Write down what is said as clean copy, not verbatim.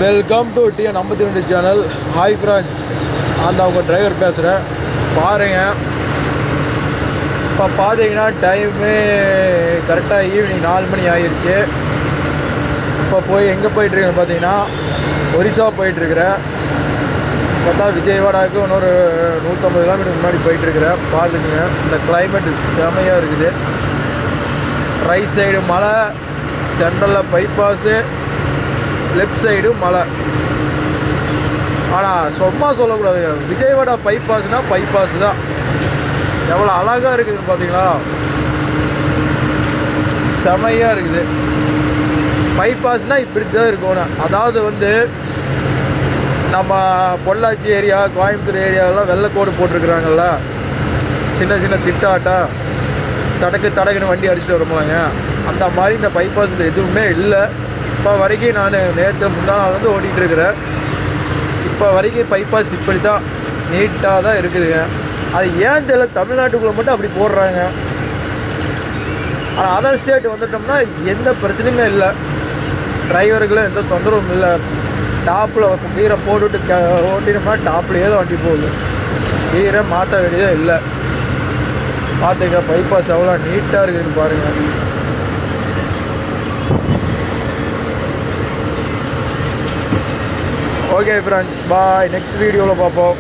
Welcome to TN52 channel. Hi friends, அந்த அவங்க driver பேசுகிறேன். பாருங்கள், இப்போ பார்த்தீங்கன்னா டைமு கரெக்டாக ஈவினிங் 4 மணி ஆகிருச்சு. இப்போ எங்கே போயிட்டுருக்கேன்னு பார்த்தீங்கன்னா ஒரிசா போயிட்டுருக்கிறேன். பார்த்தா விஜயவாடாவுக்கு இன்னொரு 150 கிலோமீட்டர் முன்னாடி போயிட்டுருக்கிறேன். பார்த்துக்குங்க, இந்த கிளைமேட் செமையாக இருக்குது. ரைட் சைடு மலை, சென்ட்ரலில் பைபாஸு, லெஃப்ட் சைடு மலை. ஆனால் சும்மா சொல்லக்கூடாதுங்க, விஜயவாடா பைபாஸ்னால் பைபாஸ் தான். எவ்வளோ அழகாக இருக்குதுன்னு பார்த்தீங்களா, செமையாக இருக்குது. பைபாஸ்னால் இப்படி தான் இருக்கணும். அதாவது நம்ம பொள்ளாச்சி ஏரியா, கோயம்புத்தூர் ஏரியாவெல்லாம் வெள்ளைக்கோடு போட்டிருக்குறாங்கல்ல, சின்ன சின்ன திட்டாட்டா தடக்குன்னு வண்டி அடிச்சுட்டு வரமாங்க. அந்த மாதிரி இந்த பைபாஸில் எதுவுமே இல்லை. இப்போ வரைக்கும் நான் நேற்று முந்தா நாள் ஓட்டிகிட்ருக்கிறேன். இப்போ வரைக்கும் பைபாஸ் இப்படி தான் நீட்டாக தான் இருக்குதுங்க. அது ஏன் தெரியல, தமிழ்நாட்டுக்குள்ளே மட்டும் அப்படி போடுறாங்க. ஆனால் அதர் ஸ்டேட் வந்துட்டோம்னா எந்த பிரச்சனையுமே இல்லை, டிரைவர்களும் எந்த தொந்தரவும் இல்லை. டாப்பில் கீரை போட்டுவிட்டு ஓட்டினோம்னா டாப்லேயே தான் வண்டி போகுது, கீரை மாற்ற வேண்டியதே இல்லை. பார்த்துங்க பைபாஸ் எவ்வளோ நீட்டாக இருக்குதுன்னு பாருங்கள். ஓகே ஃப்ரெண்ட்ஸ், பாய். நெக்ஸ்ட் வீடியோவில் பார்ப்போம்.